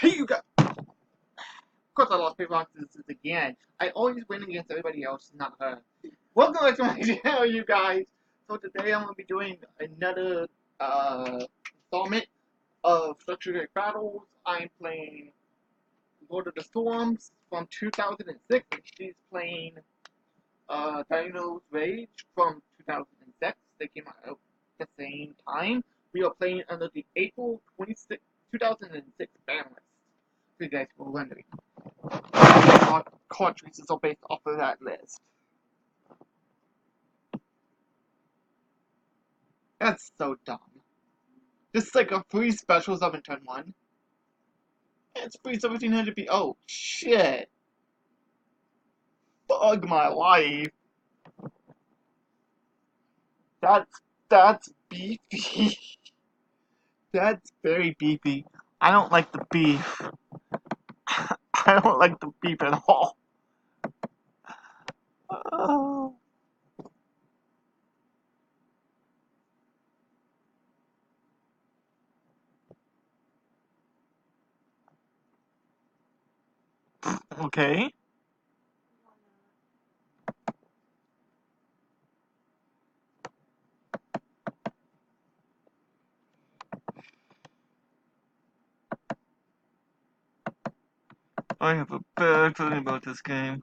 Hey, you guys! Of course, I lost paper boxes again. I always win against everybody else, not her. Welcome back to my channel, you guys. So today I'm gonna be doing another installment of Structured Battles. I'm playing Lord of the Storms from 2006, and she's playing Dino's Rage from 2006. They came out at the same time. We are playing under the April 26, 2006 ban list. So you guys were wondering. Cartridges are based off of that list. That's so dumb. This is like a free specials of in turn 1. It's free 1700p. Oh, shit. Bug my life. That's beefy. That's very beefy. I don't like the beef. I don't like the beef at all. Oh. Okay. I have a bad feeling about this game.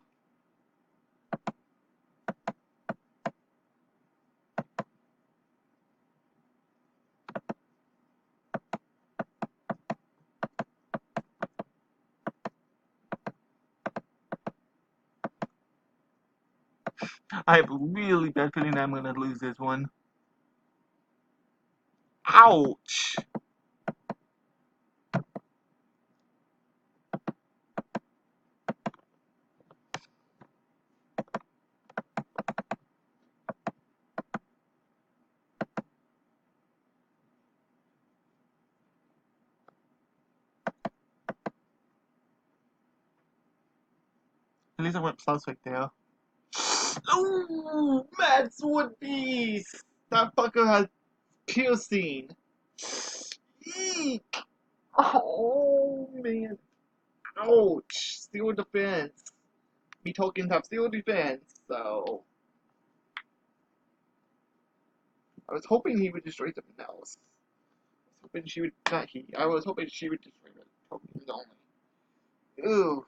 I have a really bad feeling I'm gonna lose this one. Ouch! At least I went plus right there. Ooh, Mad Sword Beast! That fucker has piercing. Eek! Oh man. Ouch. Steel defense. Me tokens have steel defense, so I was hoping he would destroy something else. I was hoping she would destroy the tokens only. Ooh.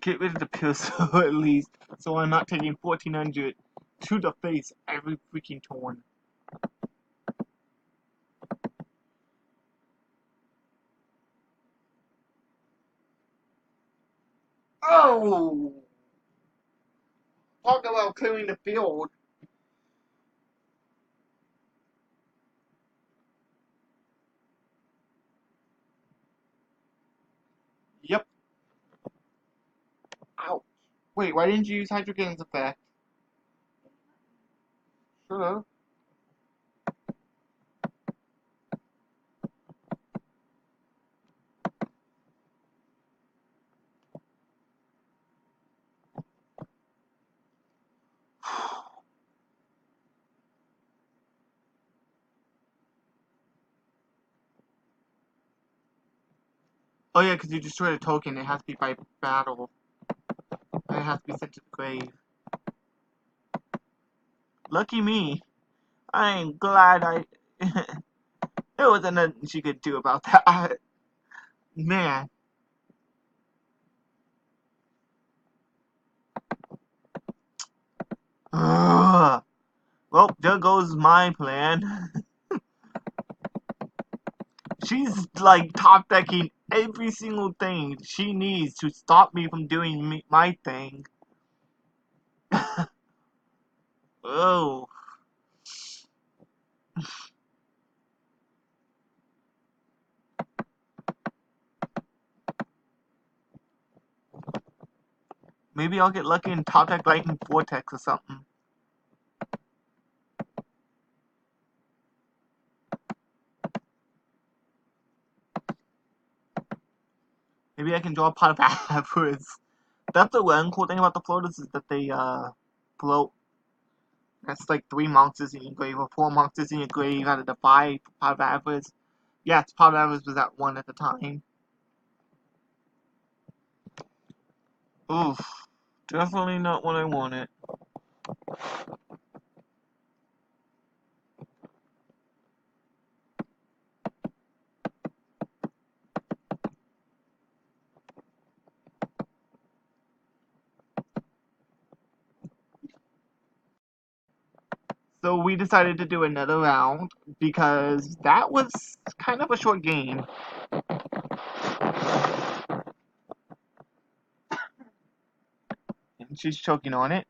Get rid of the pistol at least, so I'm not taking 1400 to the face every freaking turn. Oh! Talk about clearing the field. Yep. Ouch. Wait, why didn't you use Hydrogen's effect? Should've. Oh yeah, because you destroyed a token, it has to be by battle. And it has to be sent to the grave. Lucky me. I'm glad I... There wasn't nothing she could do about that. Man. Ugh. Well, there goes my plan. She's like top decking every single thing she needs to stop me from doing my thing. Oh. Maybe I'll get lucky and top deck Lightning Vortex or something. Maybe I can draw a pot of apples. That's the one cool thing about the floaters is that they float. That's like 3 monsters in your grave or 4 monsters in your grave out of the 5 pot of apples. Yes, pot of apples was at 1 at the time. Oof. Definitely not what I wanted. So we decided to do another round because that was kind of a short game. And she's choking on it.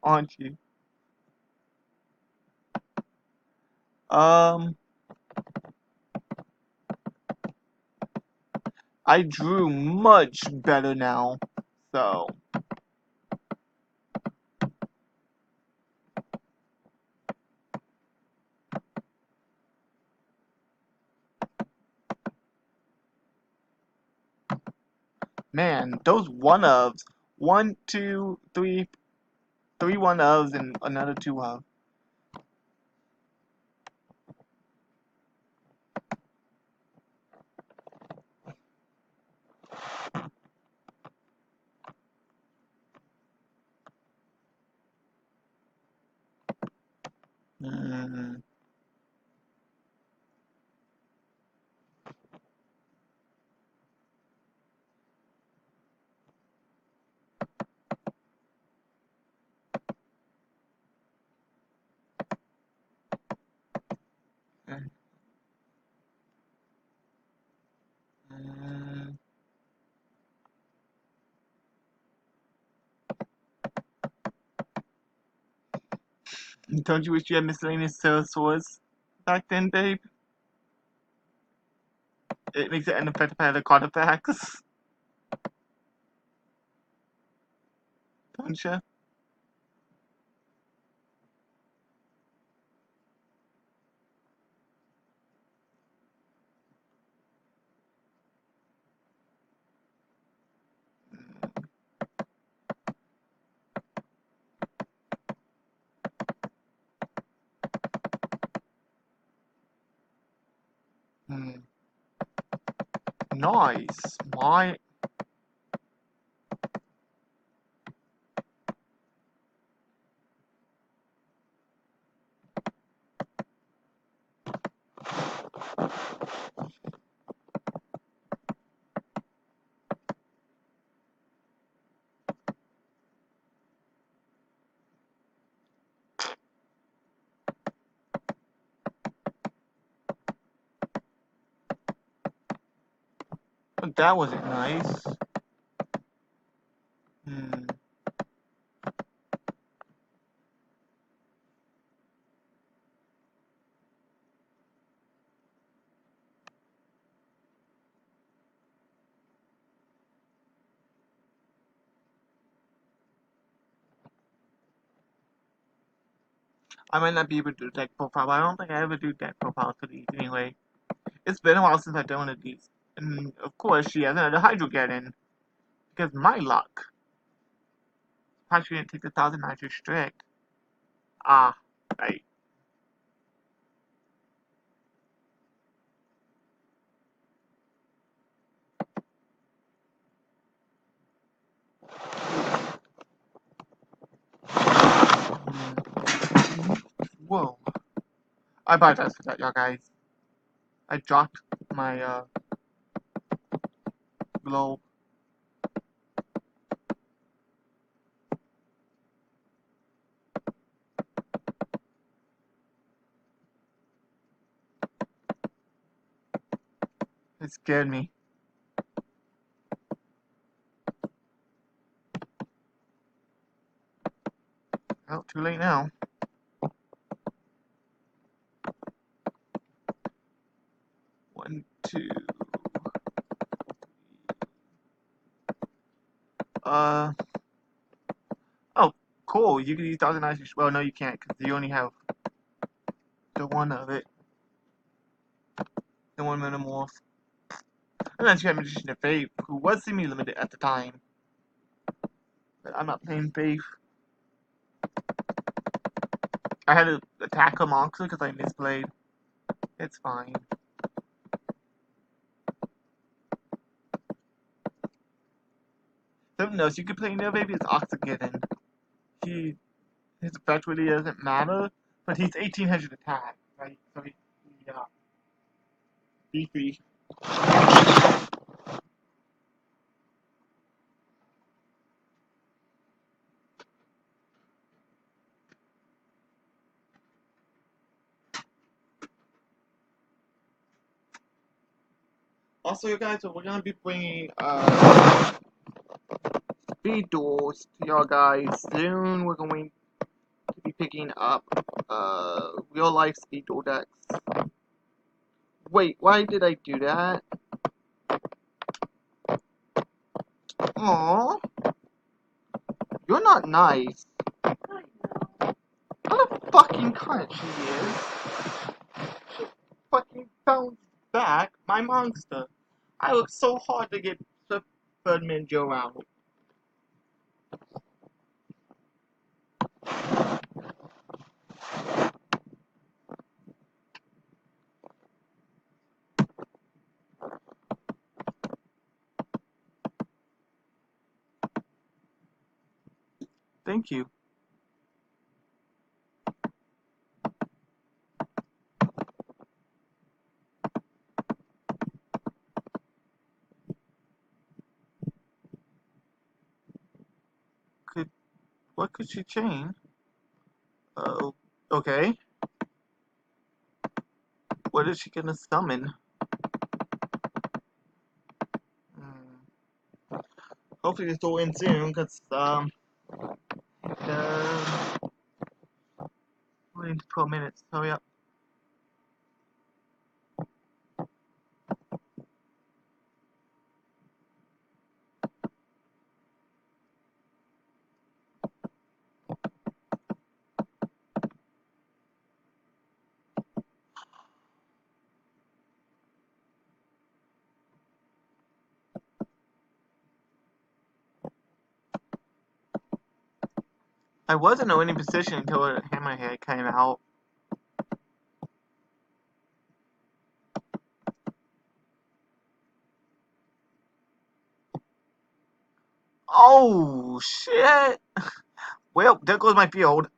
Aren't you? I drew much better now. So. Man, those one ofs. 1, 2, 3, 3 one ofs and another 2 of. Mm. Mm. Don't you wish you had miscellaneous pterosaurs back then, babe? It makes it unaffected by the artifacts. Don't you? Mm. Nice. My. That wasn't nice. Hmm. I might not be able to do deck profile, but I don't think I ever do deck profile for these anyway. It's been a while since I've done one of these. And of course, she has another Hydro Cannon. Because my luck. Probably she didn't take the 1,000 magic strict. Ah, right. Whoa. I apologize for that, y'all guys. I dropped my globe. It scared me. Oh, too late now. One, two. Uh. Oh, cool. You can use 1,000 magic. Well, no, you can't because you only have the one of it. The one metamorph. Unless you have Magician of Faith, who was semi-limited at the time. But I'm not playing Faith. I had to attack a monster because I misplayed. It's fine. Something else you could play No Baby is Oxygen. His effect really doesn't matter, but he's 1800 attack, right? So he D3. Also, you guys, so we're gonna be bringing speed duels to y'all guys soon. We're going to be picking up real life speed duel decks. Wait, why did I do that? Aww, you're not nice. What a fucking cunt she is. She fucking bounced back my monster. I worked so hard to get the Birdman Joe out. Thank you. What could she chain? Oh, okay. What is she gonna summon? Hopefully this will end soon, cause we're into 12 minutes. Hurry up. I was in a winning position until a hammerhead came out. Oh shit! Well, there goes my field.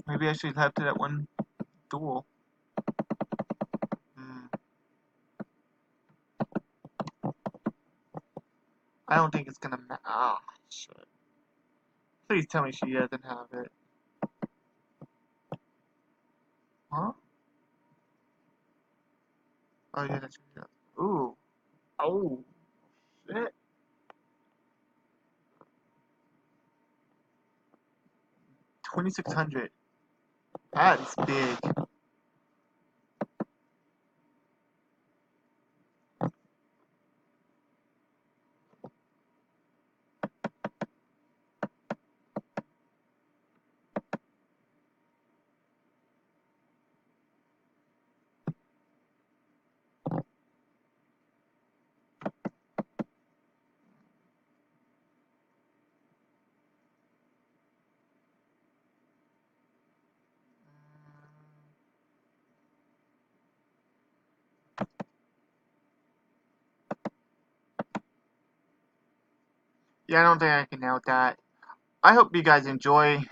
Maybe I should have to that one duel. I don't think it's gonna ah, shit. Please tell me she doesn't have it. Huh? Oh yeah, that's right. Ooh. Oh. Shit. 2600. That's big. Yeah, I don't think I can nail that. I hope you guys enjoy.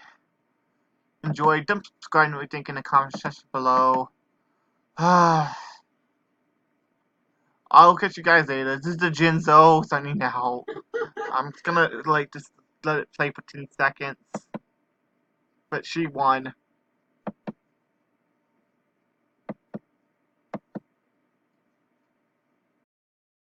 Don't subscribe and what you think in the comment section below. I'll catch you guys later. This is the Jinzo signing out. I'm just gonna like just let it play for 10 seconds. But she won.